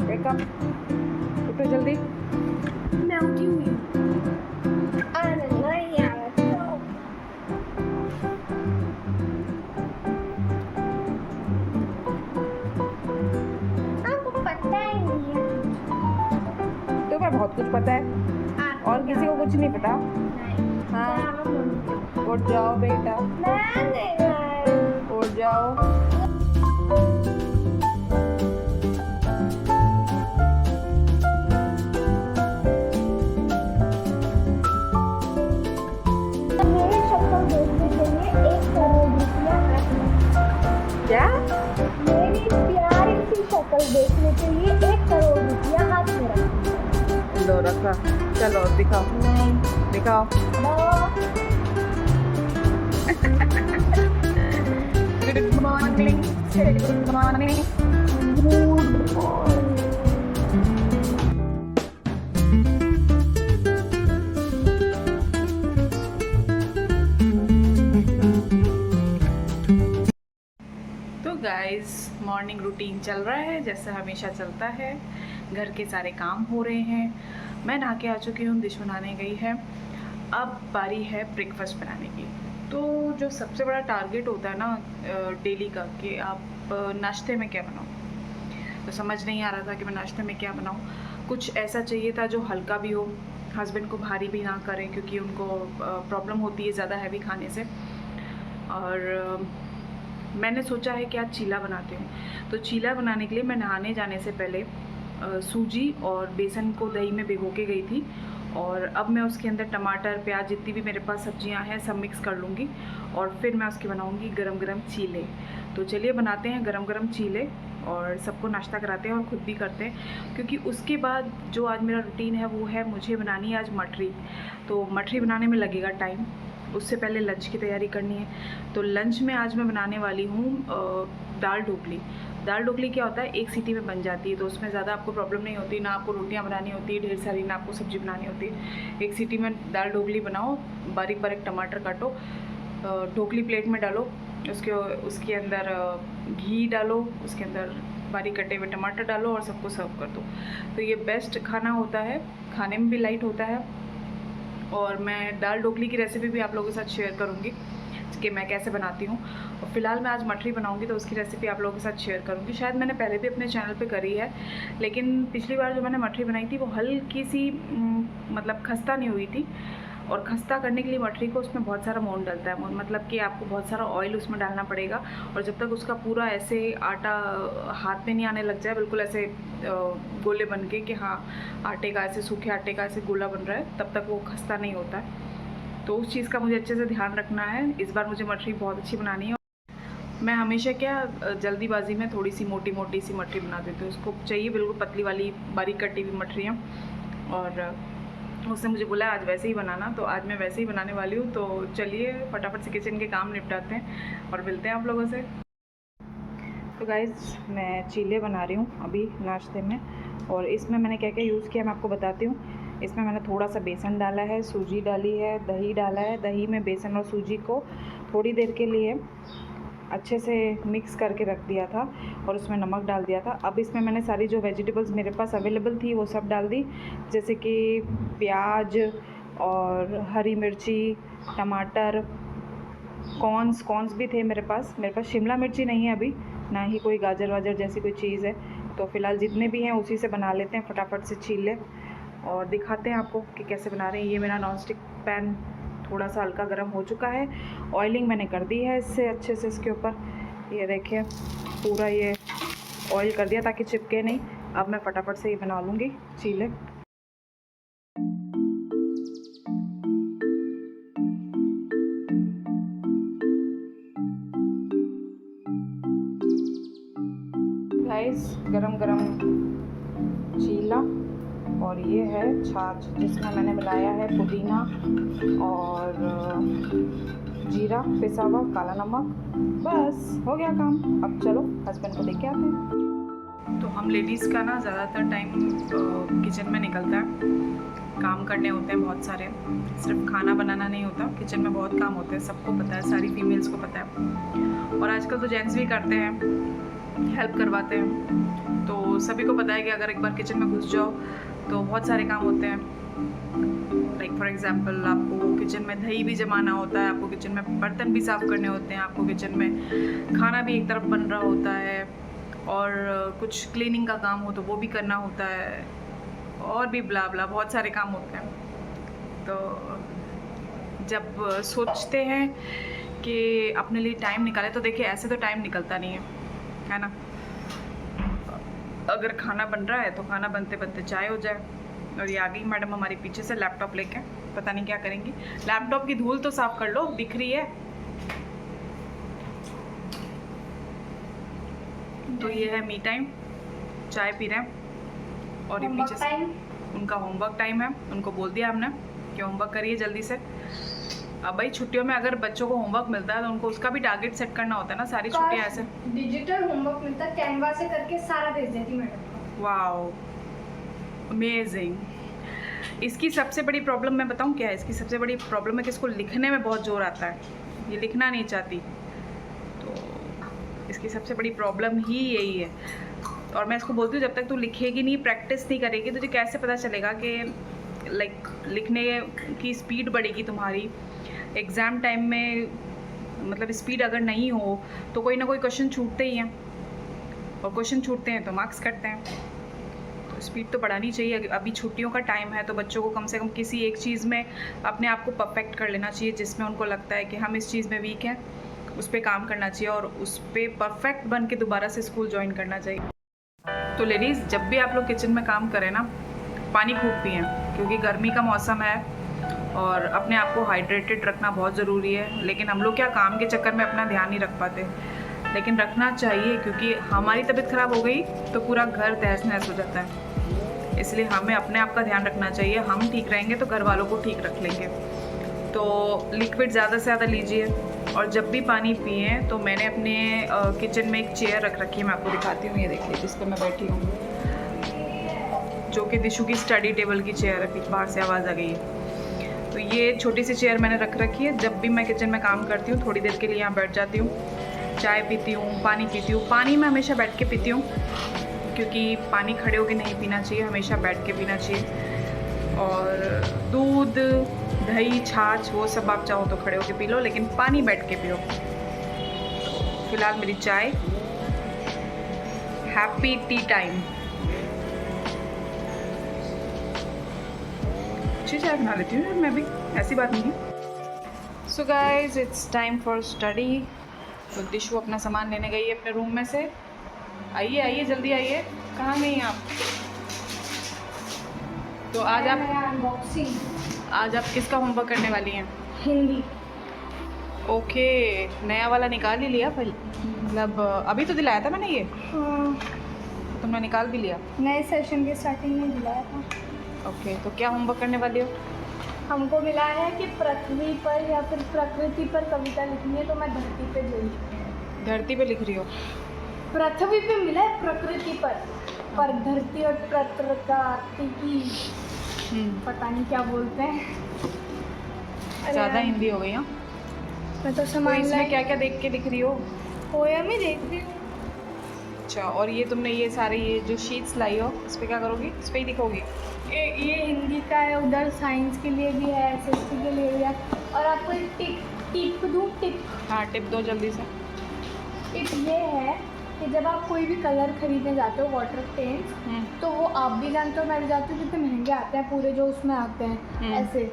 Wake up, उठो जल्दी। मैं उठी हुई हूँ। अरे नहीं यार, आपको पता ही नहीं है कुछ। तुम्हें बहुत कुछ पता है आपको और किसी को कुछ नहीं पता। नहीं। हाँ, चलो मम्मी। उठ जाओ बेटा, मैं नहीं। उठ जाओ। मेरी शक्ल देखने के लिए 1 करोड़ रुपया हाथ में। क्या? मेरी प्यारी सी शक्ल देखने के लिए 1 करोड़ रुपया हाथ में रखा। लो रखा, चलो दिखाओ, नहीं। दिखाओ। Good morning, good morning. तो गाइस, मॉर्निंग रूटीन चल रहा है जैसा हमेशा चलता है। घर के सारे काम हो रहे हैं, मैं नहा के आ चुकी हूँ, डिश बनाने गई है। अब बारी है ब्रेकफास्ट बनाने की। तो जो सबसे बड़ा टारगेट होता है ना डेली का, कि आप नाश्ते में क्या बनाओ, तो समझ नहीं आ रहा था कि मैं नाश्ते में क्या बनाऊँ। कुछ ऐसा चाहिए था जो हल्का भी हो, हस्बैंड को भारी भी ना करे, क्योंकि उनको प्रॉब्लम होती है ज़्यादा हैवी खाने से। और मैंने सोचा है कि आज चीला बनाती हूँ। तो चीला बनाने के लिए मैं नहाने जाने से पहले सूजी और बेसन को दही में भिगो के गई थी। और अब मैं उसके अंदर टमाटर, प्याज, जितनी भी मेरे पास सब्जियां हैं सब मिक्स कर लूँगी और फिर मैं उसके बनाऊँगी गरम गरम चीले। तो चलिए बनाते हैं गरम गरम चीले और सबको नाश्ता कराते हैं और ख़ुद भी करते हैं, क्योंकि उसके बाद जो आज मेरा रूटीन है वो है, मुझे बनानी है आज मठरी। तो मठरी बनाने में लगेगा टाइम, उससे पहले लंच की तैयारी करनी है। तो लंच में आज मैं बनाने वाली हूँ दाल ढोकली। दाल ढोकली क्या होता है, एक सीटी में बन जाती है, तो उसमें ज़्यादा आपको प्रॉब्लम नहीं होती, ना आपको रोटियां बनानी होती है ढेर सारी, ना आपको सब्जी बनानी होती है। एक सीटी में दाल ढोकली बनाओ, बारीक बारीक टमाटर काटो, ढोकली प्लेट में डालो, उसके अंदर घी डालो, उसके अंदर बारीक कटे हुए टमाटर डालो और सबको सर्व कर दो। तो ये बेस्ट खाना होता है, खाने में भी लाइट होता है। और मैं दाल ढोकली की रेसिपी भी आप लोगों के साथ शेयर करूँगी कि मैं कैसे बनाती हूँ। और फिलहाल मैं आज मठरी बनाऊँगी तो उसकी रेसिपी आप लोगों के साथ शेयर करूँगी। शायद मैंने पहले भी अपने चैनल पे करी है, लेकिन पिछली बार जो मैंने मठरी बनाई थी वो हल्की सी मतलब खस्ता नहीं हुई थी। और खस्ता करने के लिए मठरी को उसमें बहुत सारा मोन डलता है, मतलब कि आपको बहुत सारा ऑयल उसमें डालना पड़ेगा। और जब तक उसका पूरा ऐसे आटा हाथ में नहीं आने लग जाए, बिल्कुल ऐसे गोले बन के कि हाँ आटे का ऐसे, सूखे आटे का ऐसे गोला बन रहा है, तब तक वो खस्ता नहीं होता है। तो उस चीज़ का मुझे अच्छे से ध्यान रखना है। इस बार मुझे मठरी बहुत अच्छी बनानी है। मैं हमेशा क्या जल्दीबाजी में थोड़ी सी मोटी मोटी सी मठरी बना देती हूँ, उसको चाहिए बिल्कुल पतली वाली बारीक कटी हुई मठरियाँ। और उसने मुझे बोला आज वैसे ही बनाना, तो आज मैं वैसे ही बनाने वाली हूँ। तो चलिए फटाफट से किचन के काम निपटाते हैं और मिलते हैं आप लोगों से। तो गाइज़, मैं चीले बना रही हूँ अभी नाश्ते में, और इसमें मैंने क्या क्या यूज़ किया मैं आपको बताती हूँ। इसमें मैंने थोड़ा सा बेसन डाला है, सूजी डाली है, दही डाला है। दही में बेसन और सूजी को थोड़ी देर के लिए अच्छे से मिक्स करके रख दिया था और उसमें नमक डाल दिया था। अब इसमें मैंने सारी जो वेजिटेबल्स मेरे पास अवेलेबल थी वो सब डाल दी, जैसे कि प्याज और हरी मिर्ची, टमाटर, कॉर्न्स भी थे मेरे पास शिमला मिर्ची नहीं है अभी, ना ही कोई गाजर वाजर जैसी कोई चीज़ है। तो फ़िलहाल जितने भी हैं उसी से बना लेते हैं, फटाफट से छील लें और दिखाते हैं आपको कि कैसे बना रहे हैं। ये मेरा नॉन स्टिक पैन थोड़ा सा हल्का गर्म हो चुका है, ऑयलिंग मैंने कर दी है इससे अच्छे से इसके ऊपर, ये देखिए पूरा ये ऑयल कर दिया ताकि चिपके नहीं। अब मैं फटाफट से ये बना लूँगी चीले। गाइस, गरम गरम चीला, और ये है छाछ जिसमें मैंने मिलाया है पुदीना और जीरा पिसा हुआ, काला नमक। बस हो गया काम। अब चलो हस्बैंड को लेके आते हैं। तो हम लेडीज़ का ना ज़्यादातर टाइम किचन में निकलता है, काम करने होते हैं बहुत सारे, सिर्फ खाना बनाना नहीं होता, किचन में बहुत काम होते हैं, सबको पता है, सारी फीमेल्स को पता है। और आजकल तो जेंट्स भी करते हैं, हेल्प करवाते हैं। तो सभी को पता है कि अगर एक बार किचन में घुस जाओ तो बहुत सारे काम होते हैं। लाइक फॉर एग्जांपल आपको किचन में दही भी जमाना होता है, आपको किचन में बर्तन भी साफ़ करने होते हैं, आपको किचन में खाना भी एक तरफ बन रहा होता है, और कुछ क्लीनिंग का काम हो तो वो भी करना होता है, और भी ब्ला ब्ला बहुत सारे काम होते हैं। तो जब सोचते हैं कि अपने लिए टाइम निकाले तो देखिए ऐसे तो टाइम निकलता नहीं है ना। अगर खाना बन रहा है तो खाना बनते बनते चाय हो जाए। और ये आ गई मैडम हमारे पीछे से लैपटॉप लेके, पता नहीं क्या करेंगी। लैपटॉप की धूल तो साफ कर लो, दिख रही है। तो ये है मी टाइम, चाय पी रहे हैं। और ये पीछे से उनका होमवर्क टाइम है, उनको बोल दिया हमने कि होमवर्क करिए जल्दी से। अब भाई छुट्टियों में अगर बच्चों को होमवर्क मिलता है तो उनको उसका भी टारगेट सेट करना होता है ना। सारी छुट्टियां ऐसे डिजिटल होमवर्क मिलता है, कैनवा से करके सारा भेज देती मैडम। Wow amazing. इसकी सबसे बड़ी प्रॉब्लम मैं बताऊं क्या है? इसकी सबसे बड़ी प्रॉब्लम है कि इसको लिखने में बहुत जोर आता है, ये लिखना नहीं चाहती। तो इसकी सबसे बड़ी प्रॉब्लम ही यही है। और मैं इसको बोलती हूँ जब तक तू लिखेगी नहीं, प्रैक्टिस नहीं करेगी, तुझे कैसे पता चलेगा कि लाइक लिखने की स्पीड बढ़ेगी तुम्हारी। एग्ज़ाम टाइम में मतलब स्पीड अगर नहीं हो तो कोई ना कोई क्वेश्चन छूटते ही हैं, और क्वेश्चन छूटते हैं तो मार्क्स कटते हैं। तो स्पीड तो बढ़ानी चाहिए। अभी छुट्टियों का टाइम है तो बच्चों को कम से कम किसी एक चीज़ में अपने आप को परफेक्ट कर लेना चाहिए, जिसमें उनको लगता है कि हम इस चीज़ में वीक हैं, उस पर काम करना चाहिए और उस पर परफेक्ट बन के दोबारा से स्कूल ज्वाइन करना चाहिए। तो लेडीज़, जब भी आप लोग किचन में काम करें ना, पानी खूब पिएं, क्योंकि गर्मी का मौसम है और अपने आप को हाइड्रेटेड रखना बहुत ज़रूरी है। लेकिन हम लोग क्या काम के चक्कर में अपना ध्यान नहीं रख पाते, लेकिन रखना चाहिए, क्योंकि हमारी तबीयत ख़राब हो गई तो पूरा घर तहस नहस हो जाता है। इसलिए हमें अपने आप का ध्यान रखना चाहिए। हम ठीक रहेंगे तो घर वालों को ठीक रख लेंगे। तो लिक्विड ज़्यादा से ज़्यादा लीजिए, और जब भी पानी पिए तो मैंने अपने किचन में एक चेयर रख रखी है, मैं आपको दिखाती हूँ। ये देखिए जिस पर मैं बैठी हूँ, जो कि दिशु की स्टडी टेबल की चेयर है। बाहर से आवाज़ आ गई है। तो ये छोटी सी चेयर मैंने रख रखी है। जब भी मैं किचन में काम करती हूँ थोड़ी देर के लिए यहाँ बैठ जाती हूँ, चाय पीती हूँ, पानी पीती हूँ। पानी मैं हमेशा बैठ के पीती हूँ, क्योंकि पानी खड़े होके नहीं पीना चाहिए, हमेशा बैठ के पीना चाहिए। और दूध, दही, छाछ वो सब आप चाहो तो खड़े होके पी लो, लेकिन पानी बैठ के पियो। फिलहाल मेरी चाय, हैप्पी टी टाइम। अच्छी चाय बना लेती हूँ मैं भी, ऐसी बात नहीं है। So guys, it's time for study. तो दिशु अपना सामान लेने गई है अपने रूम में से। आइए आइए जल्दी आइए, कहाँ गई आप? तो आज आप किसका होमवर्क करने वाली हैं? हिंदी। ओके, नया वाला निकाल ही लिया फिर? मतलब अभी तो दिलाया था मैंने ये। हाँ, तुमने निकाल भी लिया? नए सेशन के स्टार्टिंग में दिलाया था। ओके, तो क्या होमवर्क करने वाली हो? हमको मिला है कि पृथ्वी पर या फिर प्रकृति पर कविता लिखनी है, तो मैं धरती पे जो धरती पे लिख रही हो? पृथ्वी पे मिला है प्रकृति पर धरती और प्रकृति की पता नहीं क्या बोलते हैं। ज़्यादा हिंदी हो गई। हाँ, मैं तो तो समझ इसमें क्या क्या देख के लिख रही हो? पोयम ही देख रही हूँ। अच्छा, और ये तुमने ये सारे ये जो शीट्स लाई हो, इस पर क्या करोगी? इस पर ही लिखोगी? ये हिंदी का है, उधर साइंस के लिए भी है, SST के लिए भी है। और आपको एक टिप दूँ? टिप? हाँ, टिप दो जल्दी से। टिप ये है कि जब आप कोई भी कलर खरीदने जाते हो, वाटर पेंट्स, तो वो आप भी जानते हो, मैं भी जानती हूँ, कितने महंगे आते हैं पूरे जो उसमें आते हैं ऐसे।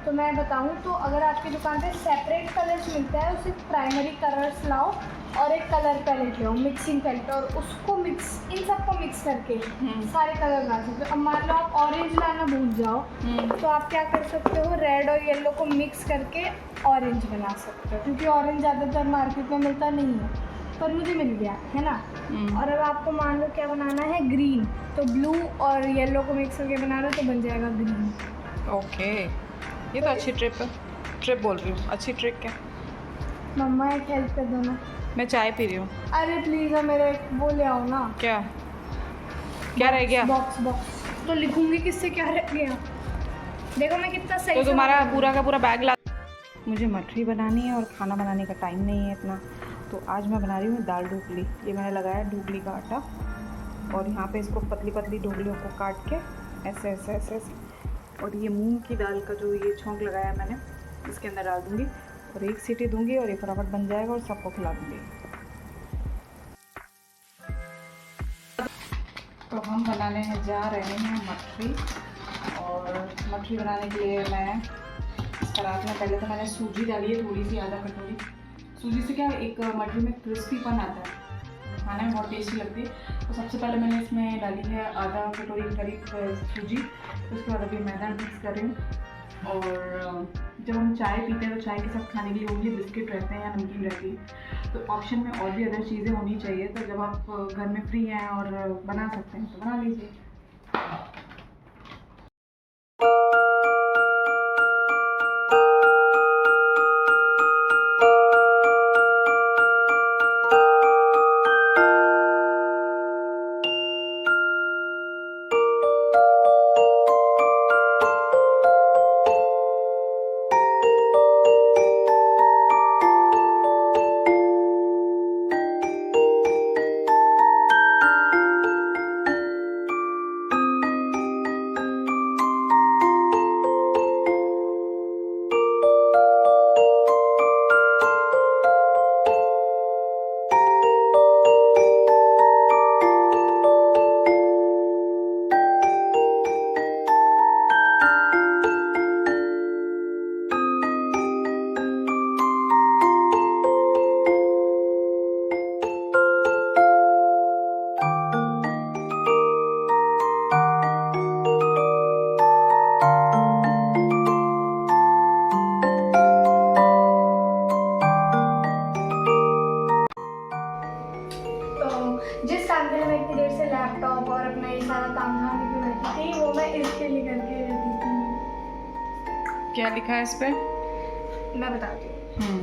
तो मैं बताऊँ तो अगर आपकी दुकान पे सेपरेट कलर्स मिलते हैं, उसे प्राइमरी कलर्स लाओ और एक कलर पैलेट लो, मिक्सिंग पैलेट, और उसको इन सबको मिक्स करके सारे कलर ला सकते हो। अब मान लो आप ऑरेंज लाना भूल जाओ, तो आप क्या कर सकते हो, रेड और येलो को मिक्स करके ऑरेंज बना सकते हो, क्योंकि ऑरेंज ज़्यादातर मार्केट में मिलता नहीं है, पर मुझे मिल गया है ना। और अब आपको मान लो क्या बनाना है, ग्रीन, तो ब्लू और येलो को मिक्स करके बना रहे हो तो बन जाएगा ग्रीन। ओके, ये तो अच्छी ट्रिप बोल रही हूँ। अच्छी ट्रिक है। मम्मा एक हेल्प कर दो ना। मैं चाय पी रही हूँ। अरे प्लीज़ मेरे वो ले आओ ना। क्या क्या रह गया? बॉक्स तो लिखूंगी किससे, क्या रह गया? देखो मैं कितना सही। तो तुम्हारा पूरा का पूरा बैग ला। मुझे मठरी बनानी है और खाना बनाने का टाइम नहीं है इतना, तो आज मैं बना रही हूँ दाल ढोकली। ये मैंने लगाया ढोकली का आटा, और यहाँ पे इसको पतली पतली ढोगलियों को काट के ऐसे ऐसे ऐसे ऐसे, और ये मूंग की दाल का जो ये छोंक लगाया मैंने इसके अंदर डाल दूँगी और एक सीटी दूँगी और ये फटाफट बन जाएगा और सबको खिला दूँगी। तो हम बनाने जा रहे हैं मठरी, और मठरी बनाने के लिए मैं इसका रात में पहले तो मैंने सूजी डाली है थोड़ी सी, आधा कटोरी। सूजी से क्या एक मठरी में क्रिस्पीपन आता है, खाने में बहुत टेस्टी लगती है। तो सबसे पहले मैंने इसमें डाली है आधा कटोरी करीब सूजी, उसके बाद अभी मैदा मिक्स कर रही हूँ। और जब हम चाय पीते हैं तो चाय के साथ खाने के लिए ओनली बिस्किट रहते हैं या नमकीन रहती है, तो ऑप्शन में और भी अदर चीज़ें होनी चाहिए। तो जब आप घर में फ्री हैं और बना सकते हैं तो बना लीजिए। जिस काम के लिए मैं इतनी देर से लैपटॉप और अपना ये सारा काम धाम लेके बैठी थी, वो मैं इसके लिए करके रहती थी। क्या लिखा है इस पे? मैं बताती हूँ।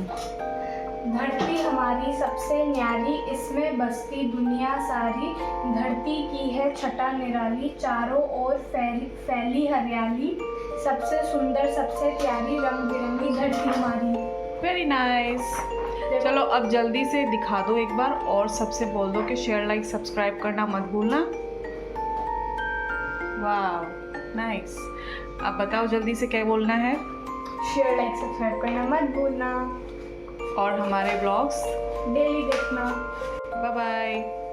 धरती हमारी सबसे न्यारी, इसमें बसती दुनिया सारी। धरती की है छटा निराली, चारों ओर फैली हरियाली। सबसे सुंदर सबसे प्यारी, रंग बिरंगी धरती हमारी। Very nice. चलो अब जल्दी से दिखा दो एक बार, और सबसे बोल दो कि शेयर लाइक सब्सक्राइब करना मत भूलना। वाह नाइस। अब बताओ जल्दी से क्या बोलना है? शेयर लाइक सब्सक्राइब करना मत भूलना, और हमारे ब्लॉग्स डेली देखना। Bye bye.